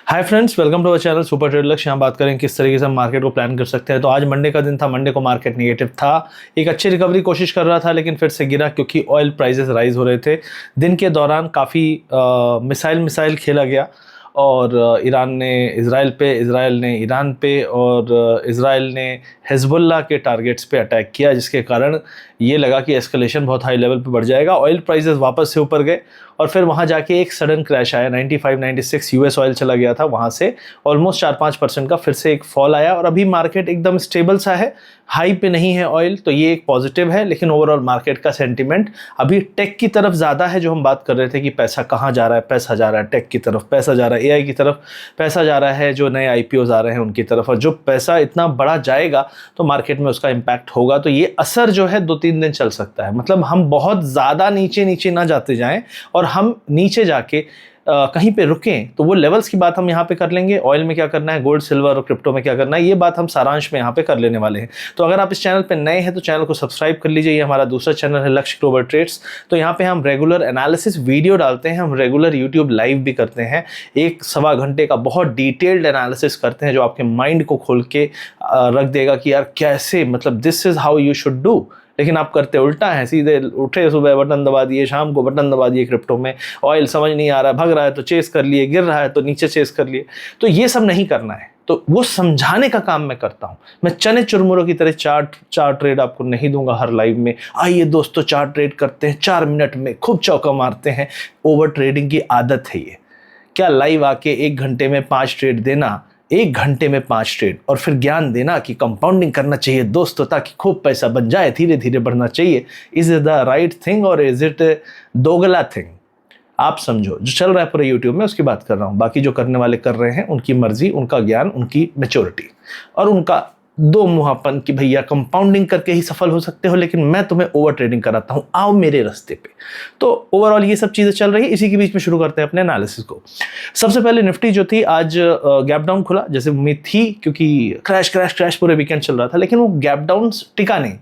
Hi friends, welcome to our channel super trade Lakshya. यहाँ बात करें किस तरीके से हम मार्केट को प्लान कर सकते हैं। तो आज मंडे का दिन था। मंडे को मार्केट नेगेटिव था, एक अच्छी रिकवरी कोशिश कर रहा था लेकिन फिर से गिरा क्योंकि ऑयल प्राइसेस राइज हो रहे थे। दिन के दौरान काफ़ी मिसाइल खेला गया और ईरान ने इज़राइल पे, इज़राइल ने ईरान पे और इज़राइल ने हिजबुल्लाह के टारगेट्स पे अटैक किया, जिसके कारण ये लगा कि एस्केलेशन बहुत हाई लेवल पे बढ़ जाएगा। ऑयल प्राइसेस वापस से ऊपर गए और फिर वहाँ जाके एक सडन क्रैश आया। 95-96 यूएस ऑयल चला गया था, वहाँ से ऑलमोस्ट 4-5% का फिर से एक फॉल आया और अभी मार्केट एकदम स्टेबल सा है, हाई पे नहीं है ऑयल, तो ये एक पॉजिटिव है। लेकिन ओवरऑल मार्केट का सेंटिमेंट अभी टेक की तरफ ज़्यादा है। जो हम बात कर रहे थे कि पैसा कहाँ जा रहा है, पैसा जा रहा है टेक की तरफ, पैसा जा रहा है एआई की तरफ, पैसा जा रहा है जो नए आईपीओज आ रहे हैं उनकी तरफ। और जो पैसा इतना बड़ा जाएगा तो मार्केट में उसका इम्पैक्ट होगा। तो ये असर जो है 2-3 दिन चल सकता है। मतलब हम बहुत ज़्यादा नीचे नीचे ना जाते जाएं और हम नीचे जाके कहीं पे रुकें, तो वो लेवल्स की बात हम यहाँ पे कर लेंगे। ऑयल में क्या करना है, गोल्ड सिल्वर और क्रिप्टो में क्या करना है, ये बात हम सारांश में यहाँ पे कर लेने वाले हैं। तो अगर आप इस चैनल पे नए हैं तो चैनल को सब्सक्राइब कर लीजिए। ये हमारा दूसरा चैनल है लक्ष्य ग्लोबल ट्रेड्स। तो यहाँ पे हम रेगुलर एनालिसिस वीडियो डालते हैं, हम रेगुलर यूट्यूब लाइव भी करते हैं। 1-1.25 घंटे का बहुत डिटेल्ड एनालिसिस करते हैं जो आपके माइंड को खोल के रख देगा कि यार कैसे, मतलब this is how you should do. लेकिन आप करते उल्टा है, सीधे उठे सुबह बटन दबा दिए, शाम को बटन दबा दिए। क्रिप्टो में ऑयल समझ नहीं आ रहा है, भग रहा है तो चेस कर लिए, गिर रहा है तो नीचे चेस कर लिए। तो ये सब नहीं करना है, तो वो समझाने का काम मैं करता हूँ। मैं चने चुरमुरों की तरह चार्ट ट्रेड आपको नहीं दूंगा हर लाइव में। आइए दोस्तों चार्ट ट्रेड करते हैं, 4 मिनट में खूब चौका मारते हैं। ओवर ट्रेडिंग की आदत है ये। क्या लाइव आके 1 घंटे में 5 ट्रेड देना, 1 घंटे में 5 ट्रेड, और फिर ज्ञान देना कि कंपाउंडिंग करना चाहिए दोस्तों ताकि खूब पैसा बन जाए, धीरे धीरे बढ़ना चाहिए। Is it the right thing और इज इट दोगला थिंग? आप समझो। जो चल रहा है पूरे यूट्यूब में उसकी बात कर रहा हूँ। बाकी जो करने वाले कर रहे हैं, उनकी मर्जी, उनका ज्ञान, उनकी मैच्योरिटी और उनका दो मुहापन कि भैया कंपाउंडिंग करके ही सफल हो सकते हो, लेकिन मैं तुम्हें ओवर ट्रेडिंग कराता हूं, आओ मेरे रास्ते पे। तो ओवरऑल ये सब चीजें चल रही है। इसी के बीच में शुरू करते हैं अपने एनालिसिस को। सबसे पहले निफ्टी जो थी आज गैप डाउन खुला जैसे उम्मीद थी, क्योंकि क्रैश पूरे वीकेंड चल रहा था, लेकिन वो गैप डाउन टिका नहीं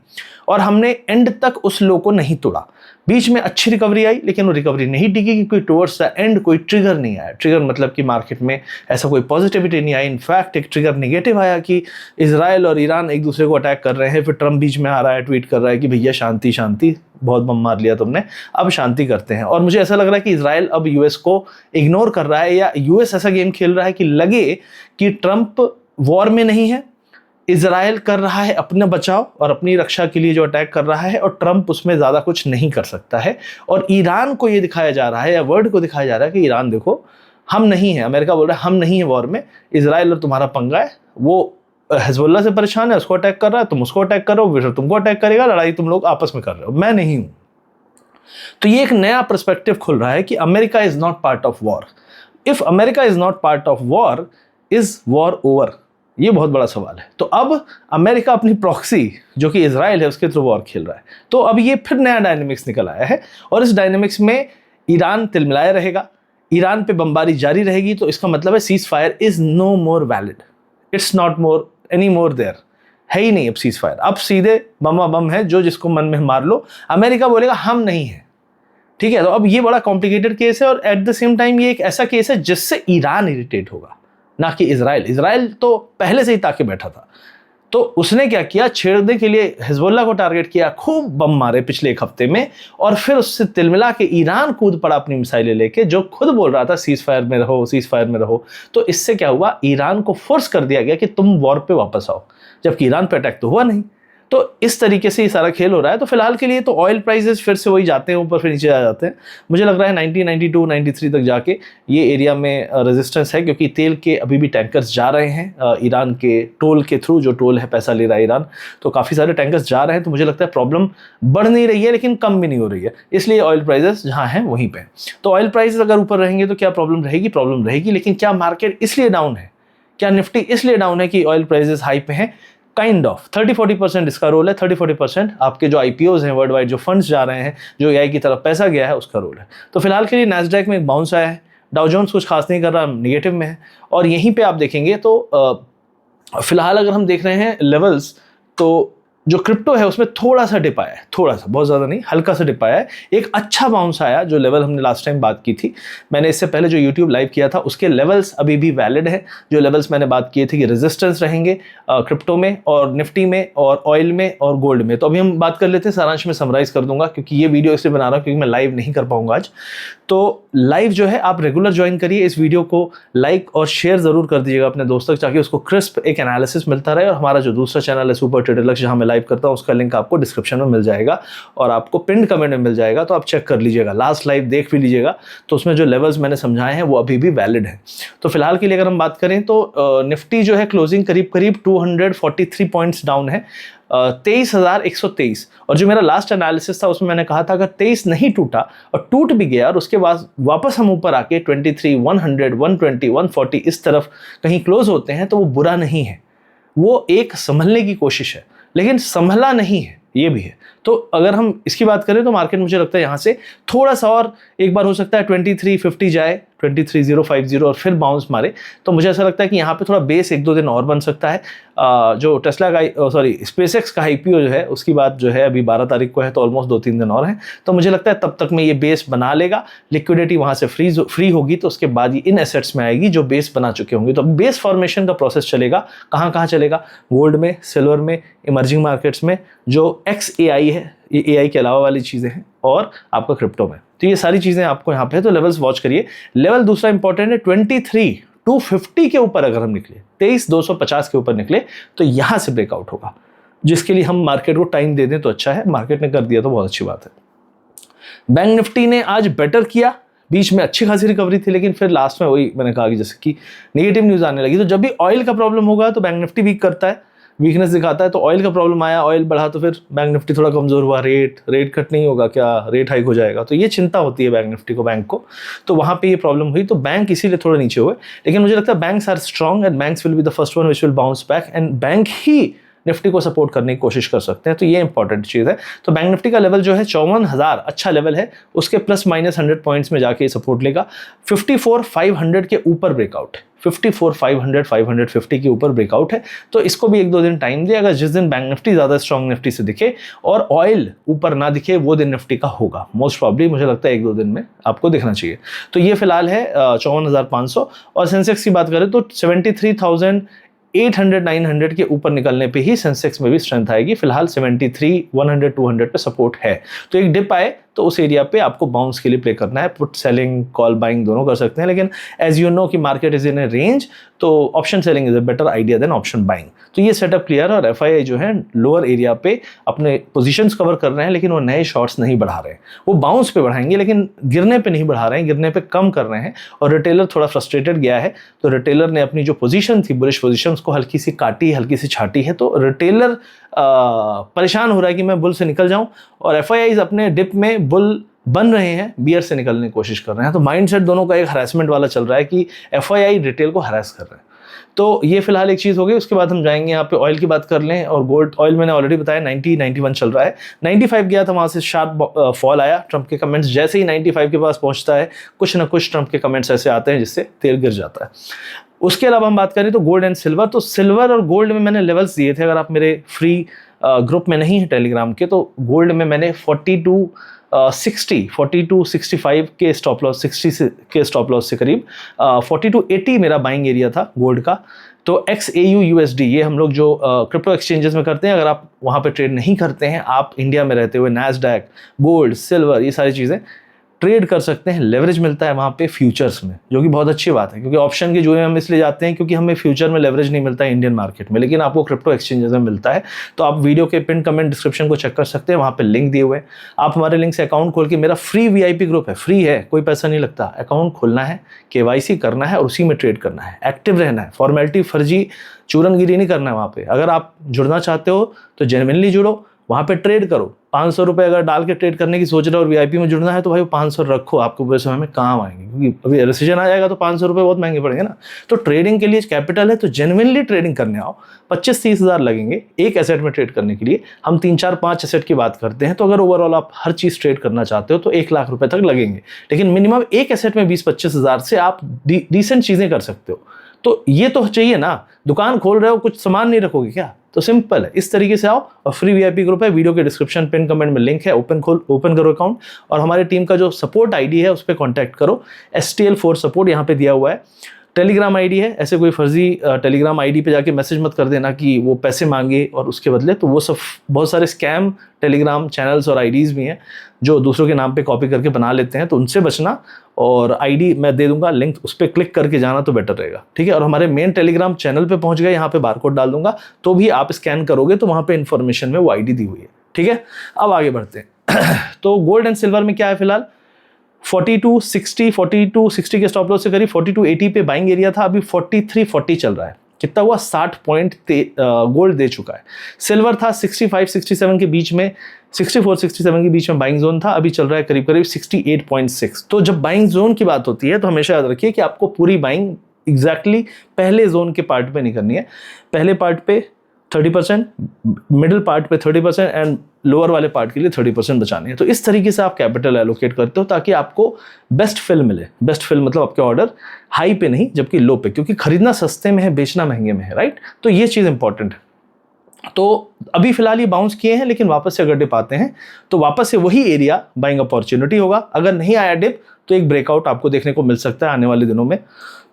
और हमने एंड तक उस लो को नहीं तोड़ा। बीच में अच्छी रिकवरी आई लेकिन वो रिकवरी नहीं टिकी क्योंकि टुवर्ड्स द एंड कोई ट्रिगर नहीं आया। ट्रिगर मतलब कि मार्केट में ऐसा कोई पॉजिटिविटी नहीं आई। इनफैक्ट एक ट्रिगर नेगेटिव आया कि इजराइल और ईरान एक दूसरे को अटैक कर रहे हैं। फिर ट्रम्प बीच में आ रहा है, ट्वीट कर रहा है कि भैया शांति शांति, बहुत बम मार लिया तुमने, अब शांति करते हैं। और मुझे ऐसा लग रहा है कि इजराइल अब यूएस को इग्नोर कर रहा है, या यूएस ऐसा गेम खेल रहा है कि लगे कि ट्रम्प वॉर में नहीं है, इजराइल कर रहा है अपना बचाव और अपनी रक्षा के लिए जो अटैक कर रहा है, और ट्रंप उसमें ज़्यादा कुछ नहीं कर सकता है। और ईरान को ये दिखाया जा रहा है, या वर्ल्ड को दिखाया जा रहा है कि ईरान देखो हम नहीं है, अमेरिका बोल रहा है हम नहीं है वॉर में, इजराइल और तुम्हारा पंगा है। वो हिजबुल्लाह से परेशान है, उसको अटैक कर रहा है, तुम उसको अटैक करो, फिर तुमको अटैक करेगा, लड़ाई तुम लोग आपस में कर रहे हो, मैं नहीं हूं। तो ये एक नया पर्सपेक्टिव खुल रहा है कि America is not part of war. If America is not part of war, is war over? ये बहुत बड़ा सवाल है। तो अब अमेरिका अपनी प्रॉक्सी जो कि इजराइल है उसके थ्रू वॉर खेल रहा है। तो अब ये फिर नया डायनेमिक्स निकल आया है और इस डायनेमिक्स में ईरान तिलमिलाया रहेगा, ईरान पे बमबारी जारी रहेगी। तो इसका मतलब है ceasefire is no more valid, it's not more any more there, है ही नहीं अब सीज फायर। अब सीधे बमा बम है, जो जिसको मन में मार लो। अमेरिका बोलेगा हम नहीं है, ठीक है। तो अब ये बड़ा कॉम्प्लिकेटेड केस है और एट द सेम टाइम ये एक ऐसा केस है जिससे ईरान इरिटेट होगा, ना कि इजराइल। इजराइल तो पहले से ही ताके बैठा था। तो उसने क्या किया, छेड़ने के लिए हिजबुल्लाह को टारगेट किया, खूब बम मारे पिछले 1 हफ्ते में, और फिर उससे तिलमिला के ईरान कूद पड़ा अपनी मिसाइलें लेके, जो खुद बोल रहा था सीज फायर में रहो, सीज फायर में रहो। तो इससे क्या हुआ, ईरान को फोर्स कर दिया गया कि तुम वॉर पे वापस आओ, जबकि ईरान पे अटैक तो हुआ नहीं। तो इस तरीके से ये सारा खेल हो रहा है। तो फिलहाल के लिए तो ऑयल प्राइसेस फिर से वही जाते हैं ऊपर, फिर नीचे आ जाते हैं। मुझे लग रहा है 90, 92, 93 तक जाके ये एरिया में रेजिस्टेंस है, क्योंकि तेल के अभी भी टैंकर्स जा रहे हैं ईरान के टोल के थ्रू। जो टोल है, पैसा ले रहा है ईरान, तो काफ़ी सारे टैंकर्स जा रहे हैं। तो मुझे लगता है प्रॉब्लम बढ़ नहीं रही है लेकिन कम भी नहीं हो रही है, इसलिए ऑयल प्राइसेस जहाँ हैं वहीं पर। तो ऑयल प्राइसेस अगर ऊपर रहेंगे तो क्या प्रॉब्लम रहेगी? प्रॉब्लम रहेगी। लेकिन क्या मार्केट इसलिए डाउन है, क्या निफ्टी इसलिए डाउन है कि ऑयल प्राइसेस हाई पे हैं? काइंड ऑफ 30-40% इसका रोल है। 30-40% आपके जो आईपीओज हैं वर्ल्ड वाइड, जो फंड्स जा रहे हैं, जो एआई की तरफ पैसा गया है, उसका रोल है। तो फिलहाल के लिए नैस्डैक में एक बाउंस आया है, डाउ जोन्स कुछ खास नहीं कर रहा, नेगेटिव में है। और यहीं पे आप देखेंगे तो फिलहाल अगर हम देख रहे हैं लेवल्स, तो जो क्रिप्टो है उसमें थोड़ा सा डिप आया है, थोड़ा सा, बहुत ज़्यादा नहीं, हल्का सा डिप आया है। एक अच्छा बाउंस आया, जो लेवल हमने लास्ट टाइम बात की थी, मैंने इससे पहले जो यूट्यूब लाइव किया था उसके लेवल्स अभी भी वैलिड है। जो लेवल्स मैंने बात किए थे कि रेजिस्टेंस रहेंगे क्रिप्टो में और निफ्टी में और ऑयल में और गोल्ड में। तो अभी हम बात कर लेते हैं, सारांश में समराइज कर दूंगा क्योंकि ये वीडियो इसलिए बना रहा हूँ क्योंकि मैं लाइव नहीं कर पाऊंगा आज। तो लाइव जो है आप रेगुलर ज्वाइन करिए, इस वीडियो को लाइक और शेयर जरूर कर दीजिएगा अपने दोस्तों तक, ताकि उसको क्रिस्प एक एनालिसिस मिलता रहे। और हमारा जो दूसरा चैनल है सुपर ट्रेडर लक्ष्य, जहां मैं लाइव करता हूं, उसका लिंक आपको डिस्क्रिप्शन में मिल जाएगा और आपको पिन कमेंट में मिल जाएगा, तो आप चेक कर लीजिएगा, लास्ट लाइव देख भी लीजिएगा। तो उसमें जो लेवल्स मैंने समझाए हैं वो अभी भी वैलिड है। तो फिलहाल के लिए अगर हम बात करें तो निफ्टी जो है क्लोजिंग करीब करीब 243 पॉइंट्स डाउन है, 23,123। और जो मेरा लास्ट एनालिसिस था उसमें मैंने कहा था अगर 23 नहीं टूटा और टूट भी गया और उसके बाद वापस हम ऊपर आके 23, 100, 120, 140 इस तरफ कहीं क्लोज होते हैं तो वो बुरा नहीं है, वो एक संभलने की कोशिश है, लेकिन संभला नहीं है, ये भी है। तो अगर हम इसकी बात करें तो मार्केट मुझे लगता है यहाँ से थोड़ा सा और एक बार हो सकता है 2350 जाए, 23,050 और फिर बाउंस मारे। तो मुझे ऐसा लगता है कि यहाँ पे थोड़ा बेस 1-2 दिन और बन सकता है। जो टेस्ला का स्पेसएक्स का आईपीओ जो है उसकी बात जो है अभी 12 तारीख को है, तो ऑलमोस्ट 2-3 दिन और हैं। तो मुझे लगता है तब तक में ये बेस बना लेगा, लिक्विडिटी वहाँ से फ्री होगी, तो उसके बाद ये इन एसेट्स में आएगी जो बेस बना चुके होंगे। तो बेस फॉर्मेशन का प्रोसेस चलेगा, कहाँ चलेगा, गोल्ड में, सिल्वर में, इमर्जिंग मार्केट्स में, जो XAI है, ये AI के अलावा वाली चीज़ें हैं, और आपका क्रिप्टो में। तो ये सारी चीज़ें आपको यहाँ पे है, तो लेवल्स वॉच करिए। लेवल दूसरा इंपॉर्टेंट है 23,250 के ऊपर अगर हम निकले, 23,250 के ऊपर निकले तो यहाँ से ब्रेकआउट होगा, जिसके लिए हम मार्केट को टाइम दे दें तो अच्छा है। मार्केट ने कर दिया तो बहुत अच्छी बात है। बैंक निफ्टी ने आज बेटर किया, बीच में अच्छी खासी रिकवरी थी, लेकिन फिर लास्ट में वही मैंने कहा कि जैसे कि नेगेटिव न्यूज़ आने लगी। तो जब भी ऑयल का प्रॉब्लम होगा तो बैंक निफ्टी वीक करता है, वीकनेस दिखाता है। तो ऑयल का प्रॉब्लम आया, ऑयल बढ़ा तो फिर बैंक निफ्टी थोड़ा कमजोर हुआ। रेट कट नहीं होगा क्या, रेट हाइक हो जाएगा, तो ये चिंता होती है बैंक निफ्टी को, बैंक को। तो वहाँ पे ये प्रॉब्लम हुई, तो बैंक इसीलिए थोड़े नीचे हुए। लेकिन मुझे लगता है banks are strong and banks will be the first one which will bounce back, and bank ही निफ्टी को सपोर्ट करने की कोशिश कर सकते हैं। तो ये इंपॉर्टेंट चीज़ है। तो बैंक निफ्टी का लेवल जो है 54,000 अच्छा लेवल है, उसके प्लस माइनस 100 पॉइंट्स में जाके सपोर्ट लेगा। 54,500 के ऊपर ब्रेकआउट है, 54,500, 550 के ऊपर ब्रेकआउट है। तो इसको भी 1-2 दिन टाइम दे। अगर जिस दिन बैंक निफ्टी ज़्यादा स्ट्रॉन्ग निफ्टी से दिखे और ऑयल ऊपर ना दिखे, वो दिन निफ्टी का होगा मोस्ट प्रॉब्ली। मुझे लगता है 1-2 दिन में आपको दिखना चाहिए। तो ये फिलहाल है 54,500। और सेंसेक्स की बात करें तो 73,800, 900 के ऊपर निकलने पे ही सेंसेक्स में भी स्ट्रेंथ आएगी। फिलहाल 73, 100, 200 पे सपोर्ट है। तो एक डिप आए तो उस एरिया पे आपको बाउंस के लिए प्ले करना है। पुट सेलिंग, कॉल बाइंग दोनों कर सकते हैं, लेकिन एज यू नो कि market is in a range, तो option selling is a better idea than option buying. तो ये सेटअप क्लियर है। और FII जो है लोअर एरिया पे अपने पोजीशंस कवर कर रहे हैं, लेकिन वो नए शॉर्ट्स नहीं बढ़ा रहे हैं। वो बाउंस पे बढ़ाएंगे लेकिन गिरने पे नहीं बढ़ा रहे हैं, गिरने पे कम कर रहे हैं। और रिटेलर थोड़ा फ्रस्ट्रेटेड गया है, तो रिटेलर ने अपनी जो पोजीशन थी, बुलिश पोजीशंस को हल्की सी काटी, हल्की सी छाटी है। तो रिटेलर परेशान हो रहा है कि मैं बुल से निकल जाऊं, और FIIs अपने डिप में बुल बन रहे हैं, बियर से निकलने की कोशिश कर रहे हैं। तो माइंडसेट दोनों का एक हरासमेंट वाला चल रहा है कि FII रिटेल को हरास कर रहे हैं। तो ये फिलहाल एक चीज़ हो गई। उसके बाद हम जाएंगे यहाँ पे ऑयल की बात कर लें। और गोल्ड, ऑयल मैंने ऑलरेडी बताया 90-91 चल रहा है। 95 गया था, वहाँ से शार्प फॉल आया। ट्रंप के कमेंट्स जैसे ही 95 के पास पहुँचता है, कुछ ना कुछ ट्रंप के कमेंट्स ऐसे आते हैं जिससे तेल गिर जाता है। उसके अलावा हम बात करें तो गोल्ड एंड सिल्वर, तो सिल्वर और गोल्ड में मैंने लेवल्स दिए थे। अगर आप मेरे फ्री ग्रुप में नहीं है टेलीग्राम के, तो गोल्ड में मैंने 4265 के स्टॉप लॉस, 60 के स्टॉप लॉस से करीब 4280 मेरा बाइंग एरिया था गोल्ड का। तो XAU USD ये हम लोग जो क्रिप्टो एक्सचेंजेस में करते हैं, अगर आप वहाँ पे ट्रेड नहीं करते हैं, आप इंडिया में रहते हुए नैस्डैक, गोल्ड, सिल्वर, ये सारी चीज़ें ट्रेड कर सकते हैं। लेवरेज मिलता है वहाँ पे फ्यूचर्स में, जो कि बहुत अच्छी बात है, क्योंकि ऑप्शन के जुए में हम इसलिए जाते हैं क्योंकि हमें फ्यूचर में लेवरेज नहीं मिलता है इंडियन मार्केट में, लेकिन आपको क्रिप्टो एक्सचेंजेस में मिलता है। तो आप वीडियो के पिन कमेंट डिस्क्रिप्शन को चेक कर सकते हैं, वहाँ पे लिंक दिए हुए हैं। आप हमारे लिंक से अकाउंट खोल के, मेरा फ्री VIP ग्रुप है, फ्री है, कोई पैसा नहीं लगता। अकाउंट खोलना है, KYC करना है और उसी में ट्रेड करना है, एक्टिव रहना है, फॉर्मेलिटी फर्जी चूरनगिरी नहीं करना है वहाँ पे। अगर आप जुड़ना चाहते हो तो जेन्युइनली जुड़ो, वहाँ पे ट्रेड करो। 500 रुपये अगर डाल के ट्रेड करने की सोच रहे हो और VIP में जुड़ना है, तो भाई 500 रखो, आपको बुरे समय में काम आएंगे, क्योंकि अभी रिसेशन आ जाएगा तो 500 रुपये बहुत महंगे पड़ेंगे ना। तो ट्रेडिंग के लिए कैपिटल है, तो जेन्युइनली ट्रेडिंग करने आओ। 25-30 हज़ार लगेंगे एक एसेट में ट्रेड करने के लिए। हम 3-4-5 एसेट की बात करते हैं, तो अगर ओवरऑल आप हर चीज़ ट्रेड करना चाहते हो तो 1 लाख रुपये तक लगेंगे, लेकिन मिनिमम एक एसेट में 20-25 हज़ार से आप डिसेंट चीज़ें कर सकते हो। तो ये तो चाहिए ना। दुकान खोल रहे हो, कुछ सामान नहीं रखोगे क्या? तो सिंपल है, इस तरीके से आओ और फ्री वीआईपी ग्रुप है, वीडियो के डिस्क्रिप्शन पिन कमेंट में लिंक है, ओपन करो अकाउंट और हमारी टीम का जो सपोर्ट आईडी है उस पर कॉन्टैक्ट करो, STL4 सपोर्ट यहाँ पे दिया हुआ है। टेलीग्राम आईडी है, ऐसे कोई फर्जी टेलीग्राम आईडी पे जाके मैसेज मत कर देना कि वो पैसे मांगे और उसके बदले, तो वो सब बहुत सारे स्कैम टेलीग्राम चैनल्स और आईडीज़ भी हैं जो दूसरों के नाम पे कॉपी करके बना लेते हैं, तो उनसे बचना। और आईडी मैं दे दूंगा लिंक, उस पर क्लिक करके जाना तो बेटर रहेगा, ठीक है। और हमारे मेन टेलीग्राम चैनल पे पहुंच गए, यहाँ पे बारकोड डाल दूंगा, तो भी आप स्कैन करोगे तो वहाँ पे इन्फॉर्मेशन में वो आईडी दी हुई है, ठीक है। अब आगे बढ़ते हैं तो गोल्ड एंड सिल्वर में क्या है फिलहाल, 4260 के स्टॉप लॉस से करीब 4280 पे बाइंग एरिया था, अभी 4340 चल रहा है। कितना हुआ, 60 पॉइंट गोल्ड दे चुका है। सिल्वर था 65-67 के बीच में, 64-67 के बीच में बाइंग जोन था, अभी चल रहा है करीब करीब 68.6। तो जब बाइंग जोन की बात होती है तो हमेशा याद रखिए कि आपको पूरी बाइंग एग्जैक्टली पहले जोन के पार्ट पे नहीं करनी है। पहले पार्ट पे 30%, मिडिल पार्ट पे 30% एंड लोअर वाले पार्ट के लिए 30% बचानी है। तो इस तरीके से आप कैपिटल एलोकेट करते हो ताकि आपको बेस्ट फिल मिले। बेस्ट फिल मतलब आपके ऑर्डर हाई पे नहीं जबकि लो पे, क्योंकि खरीदना सस्ते में है, बेचना महंगे में है, राइट। तो ये चीज़ इंपॉर्टेंट है। तो अभी फिलहाल ये बाउंस किए हैं, लेकिन वापस से अगर डिप आते हैं तो वापस से वही एरिया बाइंग अपॉर्चुनिटी होगा। अगर नहीं आया डिप तो एक ब्रेकआउट आपको देखने को मिल सकता है आने वाले दिनों में।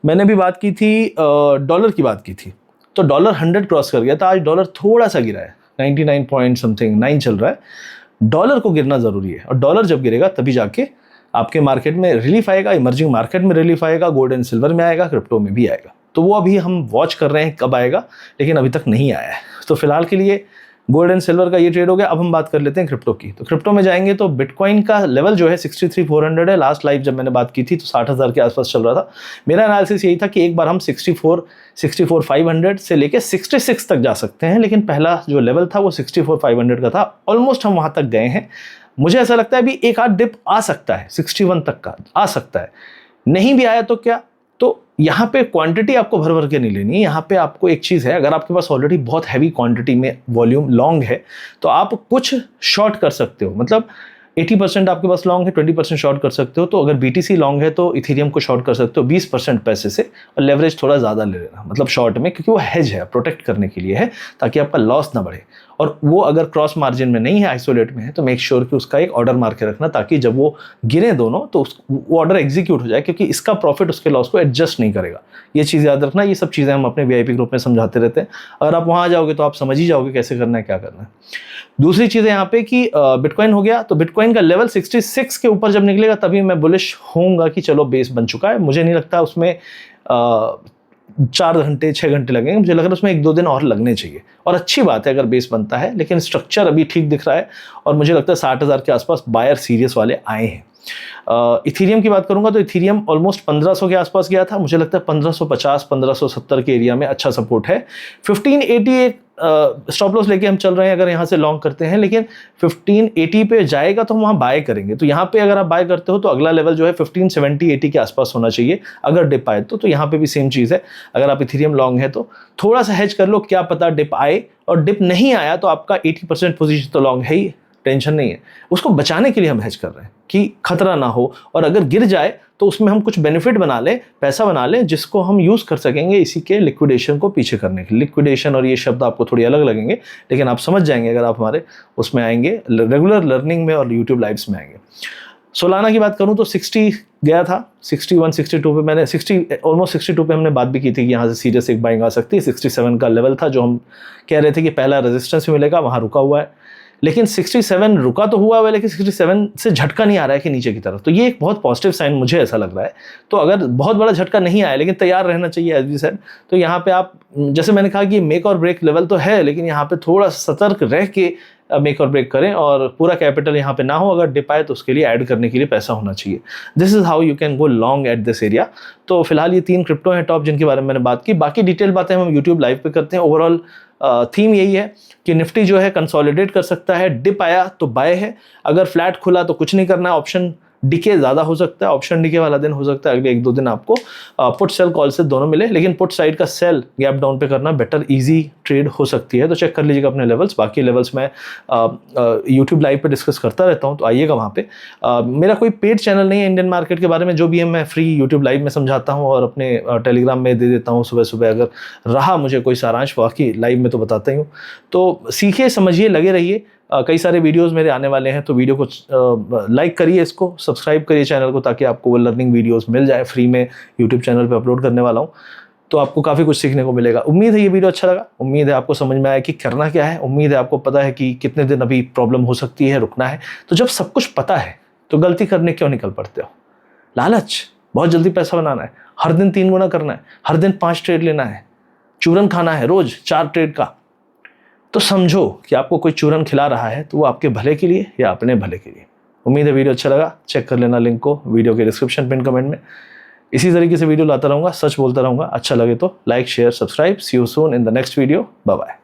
मैंने भी बात की थी, डॉलर की बात की थी, तो डॉलर 100 क्रॉस कर गया था, आज डॉलर थोड़ा सा गिरा है, 99 पॉइंट समथिंग 9 चल रहा है। डॉलर को गिरना ज़रूरी है, और डॉलर जब गिरेगा तभी जाके आपके मार्केट में रिलीफ आएगा, इमर्जिंग मार्केट में रिलीफ आएगा, गोल्ड एंड सिल्वर में आएगा, क्रिप्टो में भी आएगा। तो वो अभी हम वॉच कर रहे हैं कब आएगा, लेकिन अभी तक नहीं आया है। तो फिलहाल के लिए गोल्ड एंड सिल्वर का ये ट्रेड हो गया। अब हम बात कर लेते हैं क्रिप्टो की। तो क्रिप्टो में जाएंगे तो बिटकॉइन का लेवल जो है 63,400 है। लास्ट लाइव जब मैंने बात की थी तो 60,000 के आसपास चल रहा था। मेरा एनालिसिस यही था कि एक बार हम 64,500 से लेके 66 तक जा सकते हैं, लेकिन पहला जो लेवल था वो 64,500 का था। ऑलमोस्ट हम वहाँ तक गए हैं। मुझे ऐसा लगता है अभी एक आध डिप आ सकता है, 61 तक का आ सकता है। नहीं भी आया तो क्या, तो यहाँ पे क्वांटिटी आपको भर भर के नहीं लेनी है। यहाँ पे आपको एक चीज़ है, अगर आपके पास ऑलरेडी बहुत हैवी क्वांटिटी में वॉल्यूम लॉन्ग है तो आप कुछ शॉर्ट कर सकते हो। मतलब 80% आपके पास लॉन्ग है, 20% शॉर्ट कर सकते हो। तो अगर BTC लॉन्ग है तो इथेरियम को शॉर्ट कर सकते हो 20% पैसे से, और लेवरेज थोड़ा ज़्यादा ले लेना, मतलब शॉर्ट में, क्योंकि वो हेज है, प्रोटेक्ट करने के लिए है, ताकि आपका लॉस ना बढ़े। और वो अगर क्रॉस मार्जिन में नहीं है, आइसोलेट में है, तो मेक श्योर कि उसका एक ऑर्डर मार के रखना, ताकि जब वो गिरे दोनों तो वो ऑर्डर एग्जीक्यूट हो जाए, क्योंकि इसका प्रॉफिट उसके लॉस को एडजस्ट नहीं करेगा। ये चीज़ याद रखना। ये सब चीज़ें हम अपने VIP ग्रुप में समझाते रहते हैं। अगर आप वहाँ जाओगे तो आप समझ ही जाओगे कैसे करना है, क्या करना है। दूसरी चीज़ है यहाँ पे कि बिटकॉइन हो गया, तो बिटकॉइन का लेवल 66 के ऊपर जब निकलेगा तभी मैं बुलिश होऊंगा कि चलो बेस बन चुका है। मुझे नहीं लगता उसमें 4 घंटे 6 घंटे लगेंगे, मुझे लग रहा है उसमें 1-2 दिन और लगने चाहिए। और अच्छी बात है अगर बेस बनता है, लेकिन स्ट्रक्चर अभी ठीक दिख रहा है और मुझे लगता है 60,000 के आसपास बायर सीरियस वाले आए हैं। इथीरियम की बात करूंगा तो इथीरियम ऑलमोस्ट 1500 के आसपास गया था। मुझे लगता है 1550-1570 के एरिया में अच्छा सपोर्ट है। 1580 एक स्टॉप लॉस लेके हम चल रहे हैं अगर यहाँ से लॉन्ग करते हैं, लेकिन 1580 पे जाएगा तो हम वहाँ बाय करेंगे। तो यहाँ पे अगर आप बाय करते हो तो अगला लेवल जो है 1570-80 के आसपास होना चाहिए अगर डिप आए तो यहाँ पे भी सेम चीज़ है। अगर आप इथीरियम लॉन्ग है तो थोड़ा सा हेज कर लो, क्या पता डिप आए, और डिप नहीं आया तो आपका 80% पोजीशन तो लॉन्ग है ही, टेंशन नहीं है। उसको बचाने के लिए हम हेज कर रहे हैं कि खतरा ना हो, और अगर गिर जाए तो उसमें हम कुछ बेनिफिट बना लें, पैसा बना लें, जिसको हम यूज़ कर सकेंगे इसी के लिक्विडेशन को पीछे करने के लिए। लिक्विडेशन और ये शब्द आपको थोड़ी अलग लगेंगे, लेकिन आप समझ जाएंगे अगर आप हमारे उसमें आएंगे, रेगुलर लर्निंग में और यूट्यूब लाइव्स में आएंगे। सोलाना की बात करूं तो 60 गया था, 61-62 पे मैंने 60 ऑलमोस्ट 62 पे हमने बात भी की थी कि यहाँ से सीरियस एक बाइंग आ सकती है। 67 का लेवल था जो हम कह रहे थे कि पहला रेजिस्टेंस भी मिलेगा, वहाँ रुका हुआ है। लेकिन 67 रुका तो हुआ है, लेकिन 67 से झटका नहीं आ रहा है कि नीचे की तरफ, तो ये एक बहुत पॉजिटिव साइन मुझे ऐसा लग रहा है। तो अगर बहुत बड़ा झटका नहीं आया, लेकिन तैयार रहना चाहिए एज वी सेड। तो यहाँ पे आप, जैसे मैंने कहा कि मेक और ब्रेक लेवल तो है, लेकिन यहाँ पे थोड़ा सतर्क रह के मेक और ब्रेक करें, और पूरा कैपिटल यहाँ पे ना हो। अगर डिप आए तो उसके लिए ऐड करने के लिए पैसा होना चाहिए। This is how you can go long at this area. तो फिलहाल ये 3 क्रिप्टो हैं टॉप, जिनके बारे में मैंने बात की। बाकी डिटेल बातें हम यूट्यूब लाइव पे करते हैं। ओवरऑल थीम यही है कि निफ्टी जो है कंसोलिडेट कर सकता है, डिप आया तो बाय है, अगर फ्लैट खुला तो कुछ नहीं करना है, ऑप्शन डिके ज़्यादा हो सकता है, ऑप्शन डिके वाला दिन हो सकता है अगले 1-2 दिन आपको पुट सेल कॉल से दोनों मिले, लेकिन पुट साइड का सेल गैप डाउन पे करना बेटर ईजी ट्रेड हो सकती है। तो चेक कर लीजिएगा अपने लेवल्स। बाकी लेवल्स मैं यूट्यूब लाइव पे डिस्कस करता रहता हूँ, तो आइएगा वहाँ पे। मेरा कोई पेड चैनल नहीं है इंडियन मार्केट के बारे में, जो भी है मैं फ्री यूट्यूब लाइव में समझाता हूँ और अपने टेलीग्राम में दे देता हूँ सुबह सुबह। अगर रहा मुझे कोई सारांश, बाकी लाइव में तो बताता ही हूँ। तो सीखिए, समझिए, लगे रहिए। कई सारे वीडियोस मेरे आने वाले हैं, तो वीडियो को लाइक करिए, इसको सब्सक्राइब करिए चैनल को, ताकि आपको वो लर्निंग वीडियोस मिल जाए। फ्री में यूट्यूब चैनल पे अपलोड करने वाला हूँ, तो आपको काफ़ी कुछ सीखने को मिलेगा। उम्मीद है ये वीडियो अच्छा लगा, उम्मीद है आपको समझ में आया कि करना क्या है, उम्मीद है आपको पता है कि कितने दिन अभी प्रॉब्लम हो सकती है, रुकना है। तो जब सब कुछ पता है तो गलती करने क्यों निकल पड़ते हो? लालच, बहुत जल्दी पैसा बनाना है, हर दिन 3 गुना करना है, हर दिन 5 ट्रेड लेना है, चूरन खाना है रोज 4 ट्रेड का। तो समझो कि आपको कोई चूरन खिला रहा है तो वो आपके भले के लिए या अपने भले के लिए। उम्मीद है वीडियो अच्छा लगा। चेक कर लेना लिंक को वीडियो के डिस्क्रिप्शन पिन कमेंट में। इसी तरीके से वीडियो लाता रहूँगा, सच बोलता रहूँगा। अच्छा लगे तो like, share, subscribe. See you soon in the next video. Bye bye.